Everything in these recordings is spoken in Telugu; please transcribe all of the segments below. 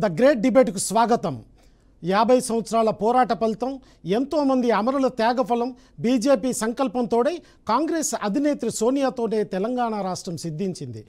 ద గ్రేట్ డిబేట్కు స్వాగతం. 50 సంవత్సరాల పోరాట ఫలితం, ఎంతోమంది అమరుల త్యాగఫలం, బీజేపీ సంకల్పంతోడే కాంగ్రెస్ అధినేత్రి సోనియాతోనే తెలంగాణ రాష్ట్రం సిద్ధించింది.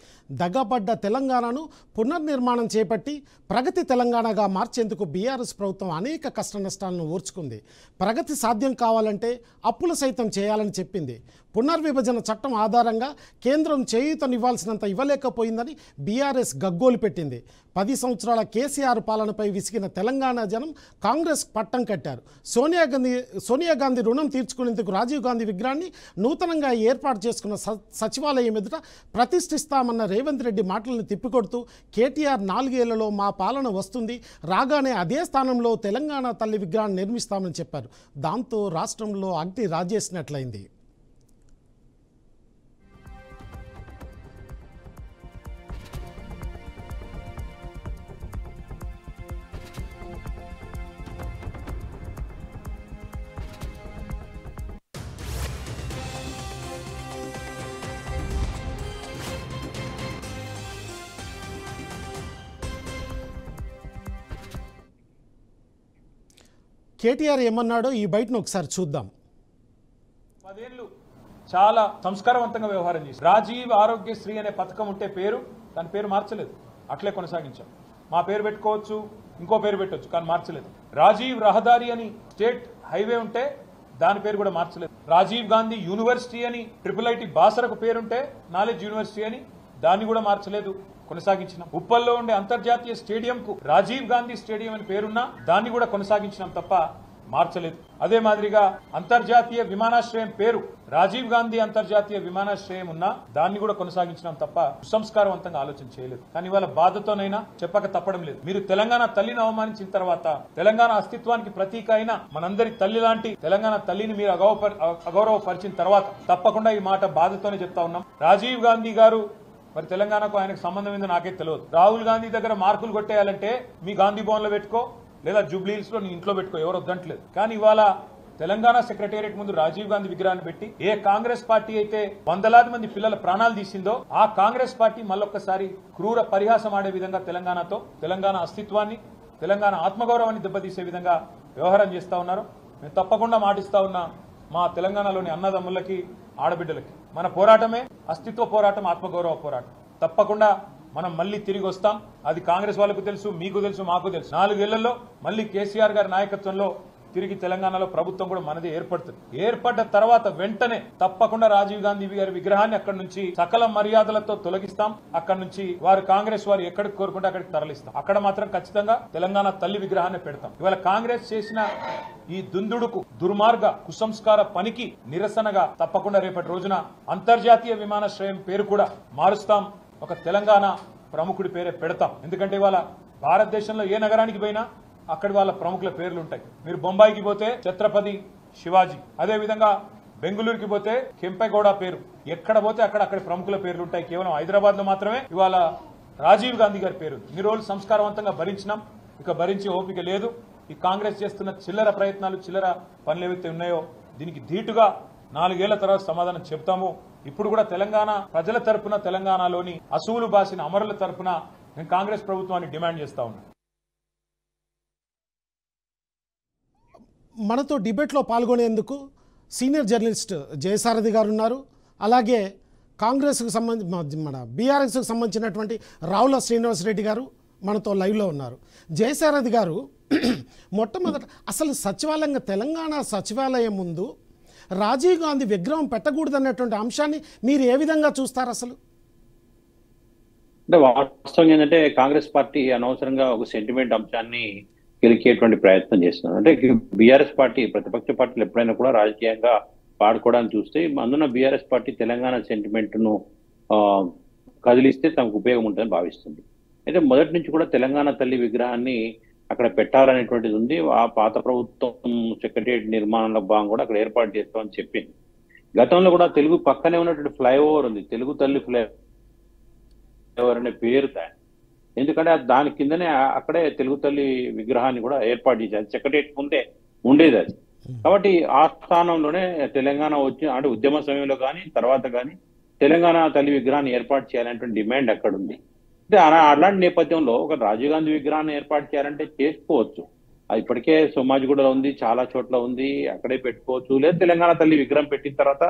దగపడ్డ తెలంగాణను పునర్నిర్మాణం చేపట్టి ప్రగతి తెలంగాణగా మార్చేందుకు బీఆర్ఎస్ ప్రభుత్వం అనేక కష్టనష్టాలను ఓర్చుకుంది. ప్రగతి సాధ్యం కావాలంటే అప్పులు సైతం చేయాలని చెప్పింది. పునర్విభజన చట్టం ఆధారంగా కేంద్రం చేయూతనివ్వాల్సినంత ఇవ్వలేకపోయిందని బీఆర్ఎస్ గగ్గోలు పెట్టింది. 10 సంవత్సరాల కేసీఆర్ పాలనపై విసిగిన తెలంగాణ జనం కాంగ్రెస్ పట్టం కట్టారు. సోనియా గాంధీ రుణం తీర్చుకునేందుకు రాజీవ్ గాంధీ విగ్రహాన్ని నూతనంగా ఏర్పాటు చేసుకున్న సచివాలయం ఎదుట ప్రతిష్ఠిస్తామన్న రేవంత్ రెడ్డి మాటలను తిప్పికొడుతూ కేటీఆర్ 4 ఏళ్లలో మా పాలన వస్తుంది, రాగానే అదే స్థానంలో తెలంగాణ తల్లి విగ్రహాన్ని నిర్మిస్తామని చెప్పారు. దాంతో రాష్ట్రంలో అగ్ని రాజేసినట్లయింది. కేటీఆర్ ఏమన్నాడో ఈ బయటను ఒకసారి చూద్దాం. 10 ఏళ్ళు చాలా సంస్కారవంతంగా వ్యవహారం చేసి రాజీవ్ ఆరోగ్యశ్రీ అనే పథకం ఉంటే దాని పేరు మార్చలేదు, అట్లే కొనసాగించాం. మా పేరు పెట్టుకోవచ్చు, ఇంకో పేరు పెట్టవచ్చు, కానీ మార్చలేదు. రాజీవ్ రహదారి అని స్టేట్ హైవే ఉంటే దాని పేరు కూడా మార్చలేదు. రాజీవ్ గాంధీ యూనివర్సిటీ అని IIIT బాసరకు పేరుంటే నాలెడ్జ్ యూనివర్సిటీ అని దాన్ని కూడా మార్చలేదు, కొనసాగించినాం. ఉప్పల్లో ఉండే అంతర్జాతీయ స్టేడియం కు రాజీవ్ గాంధీ స్టేడియం అని పేరున్నా దాన్ని కూడా కొనసాగించినాం తప్ప మార్చలేదు. అదే మాదిరిగా అంతర్జాతీయ విమానాశ్రయం పేరు రాజీవ్ గాంధీ అంతర్జాతీయ విమానాశ్రయం ఉన్నా దాన్ని కూడా కొనసాగించినాం తప్ప సంస్కారవంతంగా ఆలోచన చేయలేదు. కానీ ఇవాళ బాధతోనైనా చెప్పక తప్పడం లేదు. మీరు తెలంగాణ తల్లిని అవమానించిన తర్వాత, తెలంగాణ అస్తిత్వానికి ప్రతీక అయిన మనందరి తల్లి లాంటి తెలంగాణ తల్లిని మీరు అగౌరవపరిచిన తర్వాత తప్పకుండా ఈ మాట బాధతోనే చెప్తా ఉన్నాం. రాజీవ్ గాంధీ గారు మరి తెలంగాణకు ఆయనకు సంబంధం ఏందో నాకే తెలియదు. రాహుల్ గాంధీ దగ్గర మార్కులు కొట్టేయాలంటే మీ గాంధీ భవన్ లో పెట్టుకో, లేదా జూబ్లీహిల్స్ లో నీ ఇంట్లో పెట్టుకో, ఎవరు వద్దంటలేదు. కానీ ఇవాళ తెలంగాణ సెక్రటేరియట్ ముందు రాజీవ్ గాంధీ విగ్రహాన్ని పెట్టి ఏ కాంగ్రెస్ పార్టీ అయితే వందలాది మంది పిల్లల ప్రాణాలు తీసిందో ఆ కాంగ్రెస్ పార్టీ మళ్ళొక్కసారి క్రూర పరిహాసం ఆడే విధంగా తెలంగాణతో, తెలంగాణ అస్తిత్వాన్ని, తెలంగాణ ఆత్మగౌరవాన్ని దెబ్బతీసే విధంగా వ్యవహారం చేస్తా ఉన్నారు. మేము తప్పకుండా మాటిస్తా ఉన్నా మా తెలంగాణలోని అన్నదమ్ములకి, ఆడబిడ్డలకి, మన పోరాటమే అస్తిత్వ పోరాటం, ఆత్మగౌరవ పోరాటం. తప్పకుండా మనం మళ్ళీ తిరిగి వస్తాం. అది కాంగ్రెస్ వాళ్ళకు తెలుసు, మీకు తెలుసు, మాకు తెలుసు. 4 ఏళ్లలో మళ్ళీ కేసీఆర్ గారి నాయకత్వంలో తిరిగి తెలంగాణలో ప్రభుత్వం కూడా మనది ఏర్పడుతుంది. ఏర్పడ్డ తర్వాత వెంటనే తప్పకుండా రాజీవ్ గాంధీ గారి విగ్రహాన్ని అక్కడి నుంచి సకల మర్యాదలతో తొలగిస్తాం. అక్కడి నుంచి వారు కాంగ్రెస్ వారు ఎక్కడికి కోరుకుంటే అక్కడికి తరలిస్తాం. అక్కడ మాత్రం ఖచ్చితంగా తెలంగాణ తల్లి విగ్రహాన్ని పెడతాం. ఇవాళ కాంగ్రెస్ చేసిన ఈ దుందుడుకు, దుర్మార్గ, కుసంస్కార పనికి నిరసనగా తప్పకుండా రేపటి రోజున అంతర్జాతీయ విమానాశ్రయం పేరు కూడా మారుస్తాం. ఒక తెలంగాణ ప్రముఖుడి పేరే పెడతాం. ఎందుకంటే ఇవాళ భారతదేశంలో ఏ నగరానికి పోయినా అక్కడి వాళ్ళ ప్రముఖుల పేర్లు ఉంటాయి. మీరు బొంబాయికి పోతే ఛత్రపతి శివాజీ, అదే విధంగా బెంగళూరుకి పోతే కెంపెగౌడ పేరు, ఎక్కడ పోతే అక్కడి ప్రముఖుల పేర్లు ఉంటాయి. కేవలం హైదరాబాద్ లో మాత్రమే ఇవాళ రాజీవ్ గాంధీ గారి పేరు. ఇన్ని రోజులు సంస్కారవంతంగా భరించినాం, ఇక భరించే ఓపిక లేదు. ఈ కాంగ్రెస్ చేస్తున్న చిల్లర ప్రయత్నాలు, చిల్లర పనులు ఏవైతే ఉన్నాయో దీనికి ధీటుగా 4 ఏళ్ల తర్వాత సమాధానం చెప్తాము. ఇప్పుడు కూడా తెలంగాణ ప్రజల తరపున, తెలంగాణలోని అసువులు బాసిన అమరుల తరపున నేను కాంగ్రెస్ ప్రభుత్వాన్ని డిమాండ్ చేస్తా ఉన్నాను. మనతో డిబేట్లో పాల్గొనేందుకు సీనియర్ జర్నలిస్ట్ జయసారథి గారు ఉన్నారు. అలాగే కాంగ్రెస్కు మన బీఆర్ఎస్కు సంబంధించినటువంటి రావుల శ్రీనివాసరెడ్డి గారు మనతో లైవ్లో ఉన్నారు. జయసారథి గారు, మొట్టమొదట అసలు సచివాలయంగా తెలంగాణ సచివాలయం ముందు రాజీవ్ గాంధీ విగ్రహం పెట్టకూడదన్నటువంటి అంశాన్ని మీరు ఏ విధంగా చూస్తారు? అసలు అంటే వాస్తవం ఏంటంటే కాంగ్రెస్ పార్టీ అనవసరంగా ఒక సెంటిమెంట్ అంశాన్ని గెలికేటువంటి ప్రయత్నం చేస్తున్నారు. అంటే బీఆర్ఎస్ పార్టీ, ప్రతిపక్ష పార్టీలు ఎప్పుడైనా కూడా రాజకీయంగా వాడుకోవడానికి చూస్తే అందున బీఆర్ఎస్ పార్టీ తెలంగాణ సెంటిమెంట్ ను కదిలిస్తే తమకు ఉపయోగం ఉంటుందని భావిస్తుంది. అయితే మొదటి నుంచి కూడా తెలంగాణ తల్లి విగ్రహాన్ని అక్కడ పెట్టాలనేటువంటిది ఉంది. ఆ పాత ప్రభుత్వం సెక్రటేరియట్ నిర్మాణంలో భాగం కూడా అక్కడ ఏర్పాటు చేస్తామని చెప్పింది. గతంలో కూడా తెలుగు పక్కనే ఉన్నటువంటి ఫ్లైఓవర్ ఉంది, తెలుగు తల్లి ఫ్లైఓవర్ అనే పేరు దాని. ఎందుకంటే దాని కిందనే అక్కడే తెలుగు తల్లి విగ్రహాన్ని కూడా ఏర్పాటు చేశారు. సెక్రటేరియట్ ముందే ఉండేది అది. కాబట్టి ఆ స్థానంలోనే తెలంగాణ వచ్చి, అంటే ఉద్యమ సమయంలో కానీ తర్వాత కానీ తెలంగాణ తల్లి విగ్రహాన్ని ఏర్పాటు చేయాలనేటువంటి డిమాండ్ అక్కడ ఉంది. అంటే అలాంటి నేపథ్యంలో ఒక రాజీవ్ గాంధీ విగ్రహాన్ని ఏర్పాటు చేయాలంటే చేసుకోవచ్చు. అది ఇప్పటికే సోమాజిగూడలో ఉంది, చాలా చోట్ల ఉంది, అక్కడే పెట్టుకోవచ్చు. లేదా తెలంగాణ తల్లి విగ్రహం పెట్టిన తర్వాత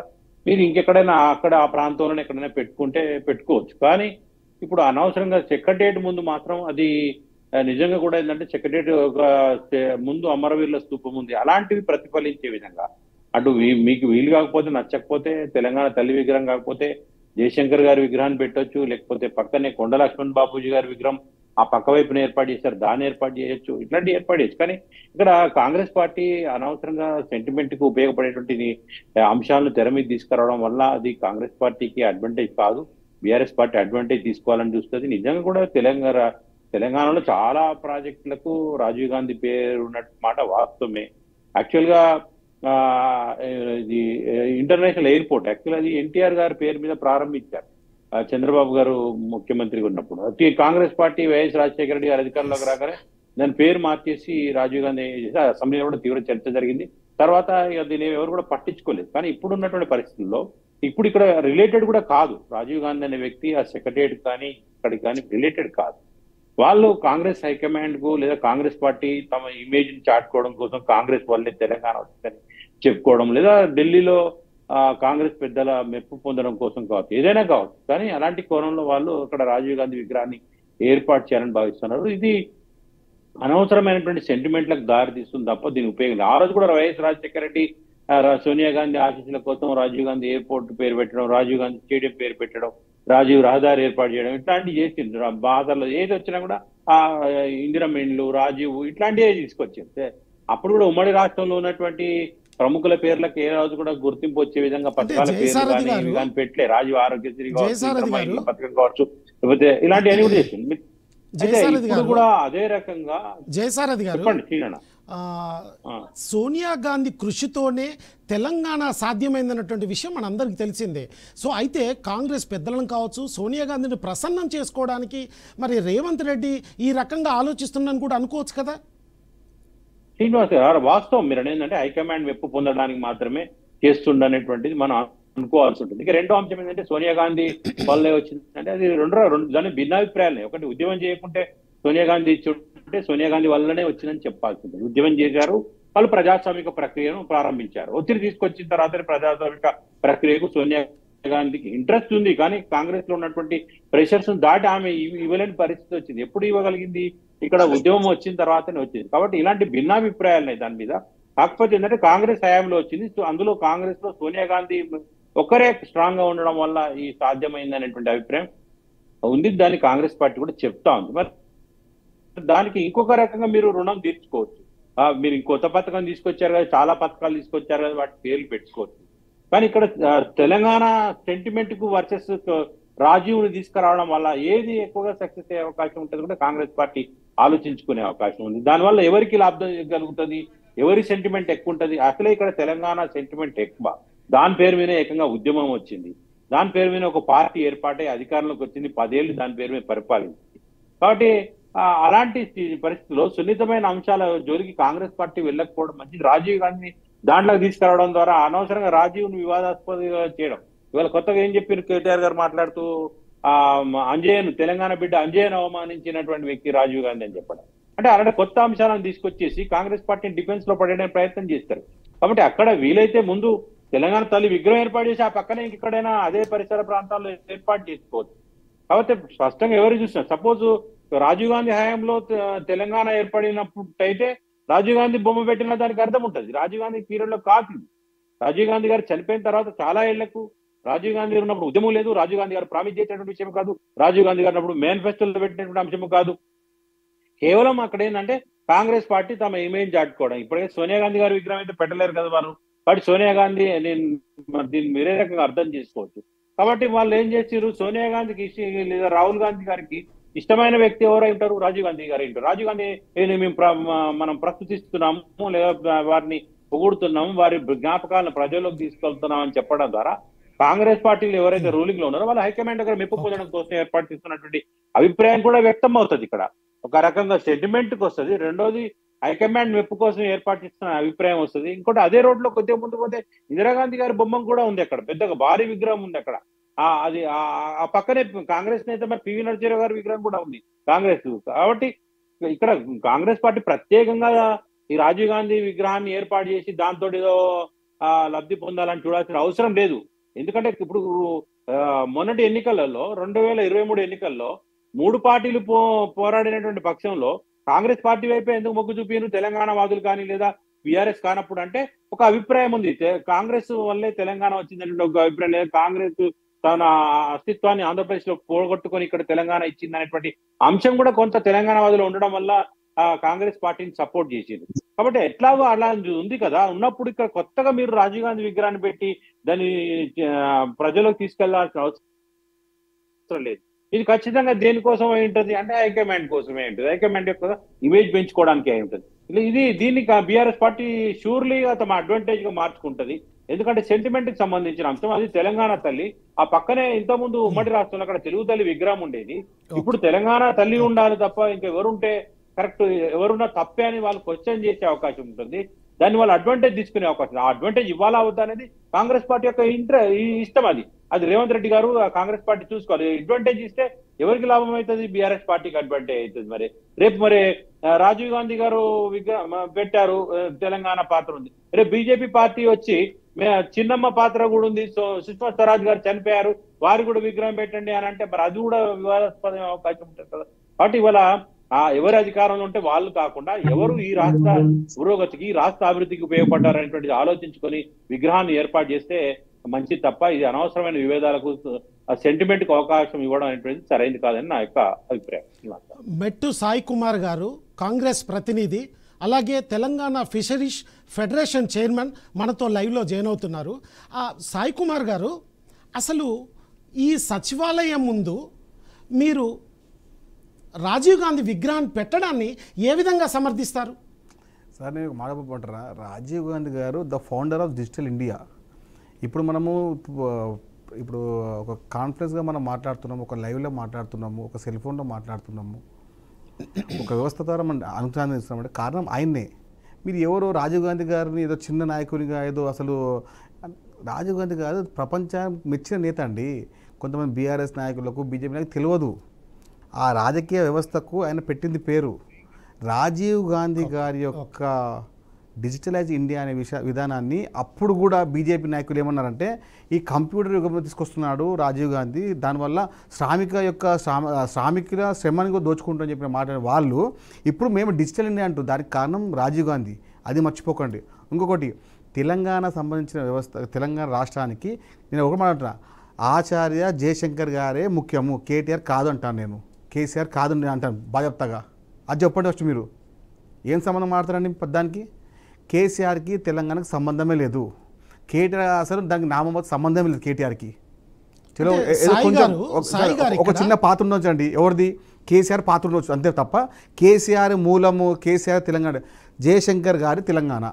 మీరు ఇంకెక్కడైనా అక్కడ ఆ ప్రాంతంలోనే ఎక్కడైనా పెట్టుకుంటే పెట్టుకోవచ్చు. కానీ ఇప్పుడు అనవసరంగా సెక్రటేరియట్ ముందు మాత్రం అది నిజంగా కూడా ఏంటంటే సెక్రటేరియట్ ఒక ముందు అమరవీరుల స్తూపం ఉంది, అలాంటివి ప్రతిఫలించే విధంగా అటు మీకు వీలు కాకపోతే నచ్చకపోతే తెలంగాణ తల్లి విగ్రహం కాకపోతే జయశంకర్ గారి విగ్రహాన్ని పెట్టొచ్చు, లేకపోతే పక్కనే కొండ లక్ష్మణ్ బాపూజీ గారి విగ్రహం ఆ పక్క వైపున ఏర్పాటు చేశారు, దాన్ని ఏర్పాటు చేయొచ్చు, ఇట్లాంటివి ఏర్పాటు చేయొచ్చు. కానీ ఇక్కడ కాంగ్రెస్ పార్టీ అనవసరంగా సెంటిమెంట్ కు ఉపయోగపడేటువంటి అంశాలను తెర మీద తీసుకురావడం వల్ల అది కాంగ్రెస్ పార్టీకి అడ్వాంటేజ్ కాదు, బీఆర్ఎస్ పార్టీ అడ్వాంటేజ్ తీసుకోవాలని చూస్తుంది. నిజంగా కూడా తెలంగాణలో చాలా ప్రాజెక్టులకు రాజీవ్ గాంధీ పేరు ఉన్నట్టు మాట వాస్తవమే. యాక్చువల్ గా ఇది ఇంటర్నేషనల్ ఎయిర్పోర్ట్ యాక్చువల్ అది ఎన్టీఆర్ గారి పేరు మీద ప్రారంభించారు చంద్రబాబు గారు ముఖ్యమంత్రిగా ఉన్నప్పుడు. కాంగ్రెస్ పార్టీ వైఎస్ రాజశేఖర రెడ్డి గారు అధికారంలోకి రాగానే దాని పేరు మార్చేసి రాజీవ్ గాంధీ అసెంబ్లీలో కూడా తీవ్ర చర్చ జరిగింది. తర్వాత దీన్ని ఎవరు కూడా పట్టించుకోలేదు. కానీ ఇప్పుడు ఉన్నటువంటి పరిస్థితుల్లో ఇప్పుడు ఇక్కడ రిలేటెడ్ కూడా కాదు, రాజీవ్ గాంధీ అనే వ్యక్తి ఆ సెక్రటరియట్ కానీ ఇక్కడికి కానీ రిలేటెడ్ కాదు. వాళ్ళు కాంగ్రెస్ హైకమాండ్ కు లేదా కాంగ్రెస్ పార్టీ తమ ఇమేజ్ ని చాటుకోవడం కోసం కాంగ్రెస్ వాళ్ళే తెలంగాణ వచ్చిందని చెప్పుకోవడం, లేదా ఢిల్లీలో కాంగ్రెస్ పెద్దల మెప్పు పొందడం కోసం కావచ్చు, ఏదైనా కావచ్చు. కానీ అలాంటి కోణంలో వాళ్ళు అక్కడ రాజీవ్ గాంధీ విగ్రహాన్ని ఏర్పాటు చేయాలని భావిస్తున్నారు. ఇది అనవసరమైనటువంటి సెంటిమెంట్లకు దారి తీస్తుంది తప్ప దీని ఉపయోగం. ఆ రోజు కూడా వైఎస్ రాజశేఖర రెడ్డి సోనియా గాంధీ ఆశీస్సుల కోసం రాజీవ్ గాంధీ ఎయిర్పోర్ట్ పేరు పెట్టడం, రాజీవ్ గాంధీ స్టేడియం పేరు పెట్టడం, రాజీవ్ రహదారి ఏర్పాటు చేయడం, ఇట్లాంటివి చేసింది. బాధల్లో ఏది వచ్చినా కూడా ఆ ఇందిరమ్మ ఇండ్లు, రాజీవ్ ఇట్లాంటివే తీసుకొచ్చింది. అప్పుడు కూడా ఉమ్మడి రాష్ట్రంలో ఉన్నటువంటి ప్రముఖుల పేర్లకు ఏ రోజు కూడా గుర్తింపు వచ్చే విధంగా పథకాల పేర్లు కానీ పెట్టలే. రాజీవ్ ఆరోగ్యశ్రీ కావచ్చు, పథకం కావచ్చు, లేకపోతే ఇలాంటివన్నీ కూడా చేసింది. ఇప్పుడు కూడా అదే రకంగా జయసారథి గారు సోనియా గాంధీ కృషితోనే తెలంగాణ సాధ్యమైందన్నటువంటి విషయం మనందరికీ తెలిసిందే. సో అయితే కాంగ్రెస్ పెద్దలను కావచ్చు, సోనియా గాంధీని ప్రసన్నం చేసుకోవడానికి మరి రేవంత్ రెడ్డి ఈ రకంగా ఆలోచిస్తున్నాను కూడా అనుకోవచ్చు కదా. శ్రీనివాస్ గారు వాస్తవం మీరు ఏంటంటే హైకమాండ్ మెప్పు పొందడానికి మాత్రమే చేస్తుండనేటువంటిది మనం అనుకోవాల్సి ఉంటుంది. ఇక రెండో అంశం ఏంటంటే సోనియా గాంధీ వల్లే వచ్చిందంటే అది రెండు దాని భిన్నాభిప్రాయాలు. ఒకటి ఉద్యమం చేయకుంటే సోనియా గాంధీ ఇచ్చుంటే సోనియా గాంధీ వల్లనే వచ్చిందని చెప్పాల్సి ఉంటుంది. ఉద్యమం చేశారు, వాళ్ళు ప్రజాస్వామిక ప్రక్రియను ప్రారంభించారు. ఒత్తిడి తీసుకొచ్చిన తర్వాత ప్రజాస్వామిక ప్రక్రియకు సోనియా గాంధీకి ఇంట్రెస్ట్ ఉంది, కానీ కాంగ్రెస్ లో ఉన్నటువంటి ప్రెషర్స్ దాటి ఆమె ఇవ్వలేని పరిస్థితి వచ్చింది. ఎప్పుడు ఇవ్వగలిగింది? ఇక్కడ ఉద్యమం వచ్చిన తర్వాతనే వచ్చింది. కాబట్టి ఇలాంటి భిన్నాభిప్రాయాలున్నాయి దాని మీద. కాకపోతే ఏంటంటే కాంగ్రెస్ హయాంలో వచ్చింది, అందులో కాంగ్రెస్ లో సోనియా గాంధీ ఒక్కరే స్ట్రాంగ్ గా ఉండడం వల్ల ఈ సాధ్యమైంది అనేటువంటి అభిప్రాయం ఉంది. దాన్ని కాంగ్రెస్ పార్టీ కూడా చెప్తా ఉంది. మరి దానికి ఇంకొక రకంగా మీరు రుణం తీర్చుకోవచ్చు. మీరు కొత్త పథకం తీసుకొచ్చారు కదా, చాలా పథకాలు తీసుకొచ్చారు కదా, వాటి పేర్లు పెట్టుకోవచ్చు. కానీ ఇక్కడ తెలంగాణ సెంటిమెంట్ కు వర్సెస్ రాజీవ్ని తీసుకురావడం వల్ల ఏది ఎక్కువగా సక్సెస్ అయ్యే అవకాశం ఉంటుంది కూడా కాంగ్రెస్ పార్టీ ఆలోచించుకునే అవకాశం ఉంది. దానివల్ల ఎవరికి లాభం కలుగుతుంది, ఎవరి సెంటిమెంట్ ఎక్కువ ఉంటుంది? అసలే ఇక్కడ తెలంగాణ సెంటిమెంట్ ఎక్కువ. దాని పేరు మీద ఏకంగా ఉద్యమం వచ్చింది, దాని పేరు మీద ఒక పార్టీ ఏర్పాటై అధికారంలోకి వచ్చింది, 10 ఏళ్ళు దాని పేరు మీద పరిపాలించింది. కాబట్టి అలాంటి పరిస్థితుల్లో సున్నితమైన అంశాల జోలికి కాంగ్రెస్ పార్టీ వెళ్ళకపోవడం మంచిది. రాజీవ్ గాంధీని దాంట్లోకి తీసుకురావడం ద్వారా అనవసరంగా రాజీవ్ను వివాదాస్పదంగా చేయడం. ఇవాళ కొత్తగా ఏం చెప్పారు కేటీఆర్ గారు మాట్లాడుతూ, అంజయ్యను తెలంగాణ బిడ్డ అంజయ్యను అవమానించినటువంటి వ్యక్తి రాజీవ్ గాంధీ అని చెప్పడం అంటే అలాంటి కొత్త అంశాలను తీసుకొచ్చేసి కాంగ్రెస్ పార్టీని డిఫెన్స్ లో పడేయడానికి ప్రయత్నం చేస్తారు. కాబట్టి అక్కడ వీలైతే ముందు తెలంగాణ తల్లి విగ్రహం ఏర్పాటు చేసి ఆ పక్కనే ఇంకెక్కడైనా అదే పరిసర ప్రాంతాల్లో ఏర్పాటు చేసుకోవచ్చు. కాబట్టి స్పష్టంగా ఎవరు చూసినా సపోజ్ రాజీవ్ గాంధీ హయాంలో తెలంగాణ ఏర్పడినప్పుడైతే రాజీవ్ గాంధీ బొమ్మ పెట్టిన దానికి అర్థం ఉంటుంది. రాజీవ్ గాంధీ పీరియడ్ లో కాదు. రాజీవ్ గాంధీ గారు చనిపోయిన తర్వాత చాలా ఏళ్లకు రాజీవ్ గాంధీ గారు ఉన్నప్పుడు ఉద్యమం లేదు, రాజీవ్ గాంధీ గారు ప్రామిస్ చేసినటువంటి విషయం కాదు, రాజీవ్ గాంధీ గారు ఉన్నప్పుడు మేనిఫెస్టోలో పెట్టినటువంటి అంశం కాదు. కేవలం అక్కడ ఏంటంటే కాంగ్రెస్ పార్టీ తమ ఇమేజ్ చాటుకోవడం. ఇప్పటికే సోనియా గాంధీ గారి విగ్రహం అయితే పెట్టలేరు కదా వారు. కాబట్టి సోనియా గాంధీ దీన్ని వేరే రకంగా అర్థం చేసుకోవచ్చు. కాబట్టి వాళ్ళు ఏం చేసారు, సోనియా గాంధీకి లేదా రాహుల్ గాంధీ గారికి ఇష్టమైన వ్యక్తి ఎవరై ఉంటారు? రాజీవ్ గాంధీ గారు ఉంటారు. రాజీవ్ గాంధీ మనం ప్రస్తుతిస్తున్నాము లేదా వారిని పొగుడుతున్నాము, వారి జ్ఞాపకాలను ప్రజల్లోకి తీసుకెళ్తున్నాం అని చెప్పడం ద్వారా కాంగ్రెస్ పార్టీలు ఎవరైతే రూలింగ్ లో ఉన్నారో వాళ్ళ హైకమాండ్ దగ్గర మెప్పు పొందడం కోసం ఏర్పాటు చేస్తున్నటువంటి అభిప్రాయం కూడా వ్యక్తం అవుతుంది. ఇక్కడ ఒక రకంగా సెంటిమెంట్ కి వస్తుంది, రెండోది హైకమాండ్ మెప్పు కోసం ఏర్పాటు చేస్తున్న అభిప్రాయం వస్తుంది. ఇంకోటి అదే రోడ్ లో కొద్దిగా ముందు పోతే ఇందిరాగాంధీ గారి బొమ్మ కూడా ఉంది అక్కడ, పెద్దగా భారీ విగ్రహం ఉంది అక్కడ. అది ఆ పక్కనే కాంగ్రెస్ నేత మరి పివి నరసింహారావు గారి విగ్రహం కూడా ఉంది కాంగ్రెస్. కాబట్టి ఇక్కడ కాంగ్రెస్ పార్టీ ప్రత్యేకంగా ఈ రాజీవ్ గాంధీ విగ్రహాన్ని ఏర్పాటు చేసి దాంతో ఏదో లబ్ధి పొందాలని చూడాల్సిన అవసరం లేదు. ఎందుకంటే ఇప్పుడు మొన్నటి ఎన్నికలలో 2023 ఎన్నికల్లో 3 పార్టీలు పోరాడినటువంటి పక్షంలో కాంగ్రెస్ పార్టీ వైపే ఎందుకు మొగ్గు చూపినారు తెలంగాణ వాదులు కానీ లేదా బీఆర్ఎస్ కానప్పుడు అంటే ఒక అభిప్రాయం ఉంది, కాంగ్రెస్ వల్లే తెలంగాణ వచ్చిందనే ఒక అభిప్రాయం లేదు. కాంగ్రెస్ తన అస్తిత్వాన్ని ఆంధ్రప్రదేశ్ లో పోగొట్టుకొని ఇక్కడ తెలంగాణ ఇచ్చిందనేటువంటి అంశం కూడా కొంత తెలంగాణ వాదులు ఉండడం వల్ల కాంగ్రెస్ పార్టీని సపోర్ట్ చేసింది. కాబట్టి ఎట్లాగో అలా ఉంది కదా, ఉన్నప్పుడు ఇక్కడ కొత్తగా మీరు రాజీవ్ గాంధీ విగ్రహాన్ని పెట్టి దాన్ని ప్రజలకు తీసుకెళ్లాల్సిన అవసరం లేదు. ఇది ఖచ్చితంగా దేనికోసం అయి ఉంటుంది అంటే హైకమాండ్ కోసమే ఉంటుంది, హైకమాండ్ యొక్క ఇమేజ్ పెంచుకోవడానికి అయి ఉంటుంది. దీన్ని బీఆర్ఎస్ పార్టీ షూర్లీ తమ అడ్వాంటేజ్ గా మార్చుకుంటది. ఎందుకంటే సెంటిమెంట్ కి సంబంధించిన అంశం, అది తెలంగాణ తల్లి. ఆ పక్కనే ఇంతకుముందు ఉమ్మడి రాష్ట్రంలో అక్కడ తెలుగు తల్లి విగ్రహం ఉండేది. ఇప్పుడు తెలంగాణ తల్లి ఉండాలి తప్ప ఇంకెవరుంటే కరెక్ట్, ఎవరున్నా తప్పే అని వాళ్ళు క్వశ్చన్ చేసే అవకాశం ఉంటుంది. దాన్ని వాళ్ళు అడ్వాంటేజ్ తీసుకునే అవకాశం, ఆ అడ్వాంటేజ్ ఇవ్వాలా అవుతా అనేది కాంగ్రెస్ పార్టీ యొక్క ఇష్టం. అది రేవంత్ రెడ్డి గారు కాంగ్రెస్ పార్టీ చూసుకోవాలి. అడ్వాంటేజ్ ఇస్తే ఎవరికి లాభం అవుతుంది? బీఆర్ఎస్ పార్టీకి అడ్వాంటేజ్ అవుతుంది. మరి రేపు రాజీవ్ గాంధీ గారు విగ్రహం పెట్టారు, తెలంగాణ పాత్ర ఉంది. రేపు బీజేపీ పార్టీ వచ్చి చిన్నమ్మ పాత్ర కూడా ఉంది, సుష్మా స్వరాజ్ గారు చనిపోయారు, వారు కూడా విగ్రహం పెట్టండి అని అంటే మరి అది కూడా వివాదాస్పద అవకాశం ఉంటుంది కదా. కాబట్టి ఇవాళ ఎవరి అధికారంలో ఉంటే వాళ్ళు కాకుండా ఎవరు ఈ రాష్ట్ర పురోగతికి రాష్ట్ర అభివృద్ధికి ఉపయోగపడ్డారనేటువంటిది ఆలోచించుకొని విగ్రహాన్ని ఏర్పాటు చేస్తే మంచి తప్ప ఇది అనవసరమైన విభేదాలకు సెంటిమెంట్ కు అవకాశం ఇవ్వడం అనేటువంటిది సరైనది కాదని నా యొక్క అభిప్రాయం. మెట్టు సాయి కుమార్ గారు కాంగ్రెస్ ప్రతినిధి, అలాగే తెలంగాణ ఫిషరీస్ ఫెడరేషన్ చైర్మన్ మనతో లైవ్లో జాయిన్ అవుతున్నారు. సాయి కుమార్ గారు, అసలు ఈ సచివాలయం ముందు మీరు రాజీవ్ గాంధీ విగ్రహాన్ని పెట్టడాన్ని ఏ విధంగా సమర్థిస్తారు? సార్ నేను మాట్లాడమంటారా, రాజీవ్ గాంధీ గారు the founder of digital India. ఇప్పుడు మనము ఇప్పుడు ఒక కాన్ఫరెన్స్గా మనం మాట్లాడుతున్నాము, ఒక లైవ్లో మాట్లాడుతున్నాము, ఒక సెల్ ఫోన్లో మాట్లాడుతున్నాము, ఒక వ్యవస్థ ద్వారా మనం అనుసంధానిస్తున్నామంటే కారణం ఆయన్నే. మీరు ఎవరో రాజీవ్ గాంధీ గారిని ఏదో చిన్న నాయకునిగా ఏదో, అసలు రాజీవ్ గాంధీ గారు ప్రపంచానికి మెచ్చిన నేత అండి. కొంతమంది బీఆర్ఎస్ నాయకులకు బీజేపీ నాయకులకు తెలియదు. ఆ రాజకీయ వ్యవస్థకు ఆయన పెట్టింది పేరు. రాజీవ్ గాంధీ గారి యొక్క డిజిటలైజ్ ఇండియా అనే విధానాన్ని అప్పుడు కూడా బీజేపీ నాయకులు ఏమన్నారంటే ఈ కంప్యూటర్ యుగంలో తీసుకొస్తున్నాడు రాజీవ్ గాంధీ, దానివల్ల శ్రామికుల శ్రమని దోచుకుంటామని చెప్పిన మాట వాళ్ళు ఇప్పుడు మేము డిజిటల్ ఇండియా అంటూ, దానికి కారణం రాజీవ్ గాంధీ. అది మర్చిపోకండి. ఇంకొకటి, తెలంగాణ సంబంధించిన వ్యవస్థ, తెలంగాణ రాష్ట్రానికి నేను ఒక మాట అంటున్నా, ఆచార్య జయశంకర్ గారే ముఖ్యము, కేటీఆర్ కాదు అంటాను నేను, కేసీఆర్ కాదు అంటాను బాధ్యతగా. అది చెప్పండి ఫస్ట్ మీరు. ఏం సంబంధం మాడతారండి దానికి? కేసీఆర్కి తెలంగాణకు సంబంధమే లేదు, కేటీఆర్ అసలు దానికి నామమత సంబంధమే లేదు కేటీఆర్కి. చలో కొంచెం ఒక చిన్న పాత్ర ఉండొచ్చండి, ఎవరిది? కేసీఆర్ పాత్ర ఉండొచ్చు అంతే తప్ప కేసీఆర్ మూలము, కేసీఆర్ తెలంగాణ, జయశంకర్ గారి తెలంగాణ,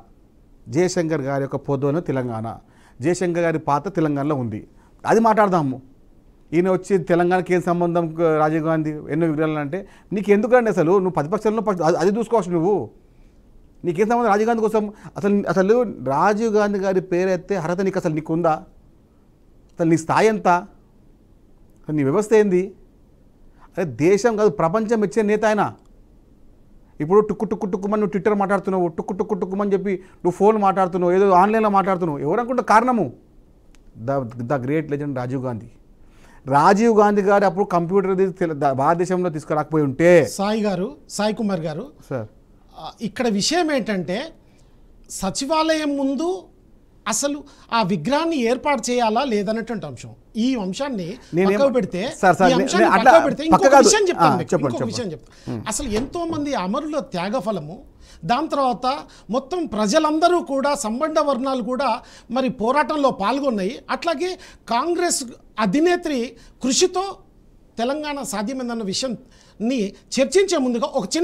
జయశంకర్ గారి యొక్క పొద్దున తెలంగాణ, జయశంకర్ గారి పాత్ర తెలంగాణలో ఉంది. అది మాట్లాడదాము. ఈయన వచ్చి తెలంగాణకి ఏం సంబంధం రాజీవ్ గాంధీ ఎన్నో విగ్రహాలు అంటే నీకు ఎందుకండి? అసలు నువ్వు ప్రతిపక్షంలో అది చూసుకోవచ్చు నువ్వు, నీకేం సంబంధం రాజీవ్ గాంధీ కోసం? అసలు రాజీవ్ గాంధీ గారి పేరెత్తే అర్హత నీకు అసలు నీకుందా? అసలు నీ స్థాయి ఎంత? నీ వ్యవస్థ ఏంది? అదే దేశం కాదు ప్రపంచం ఇచ్చే నేత ఆయన. ఇప్పుడు టుక్కుమని నువ్వు ట్విట్టర్ మాట్లాడుతున్నావు, టుక్కుమని చెప్పి నువ్వు ఫోన్ మాట్లాడుతున్నావు, ఏదో ఆన్లైన్లో మాట్లాడుతున్నావు. ఎవరనుకుంటే కారణము the great legend Rajiv Gandhi. Rajiv Gandhi గారు అప్పుడు కంప్యూటర్ భారతదేశంలో తీసుకురాకపోయి ఉంటే. సాయి కుమార్ గారు సార్, ఇక్కడ విషయం ఏంటంటే సచివాలయం ముందు అసలు ఆ విగ్రహాన్ని ఏర్పాటు చేయాలా లేదన్నటువంటి అంశం, ఈ అంశాన్ని పక్కకు పెడితే ఇంకొక విషయం చెప్తాను. అసలు ఎంతో మంది అమరుల త్యాగఫలము, దాని తర్వాత మొత్తం ప్రజలందరూ కూడా సంబంధ వర్ణాలు కూడా మరి పోరాటంలో పాల్గొన్నాయి. అట్లాగే కాంగ్రెస్ అధినేత్రి కృషితో తెలంగాణ సాధ్యమైందన్న విషయాన్ని చర్చించే ముందుగా ఒక చిన్న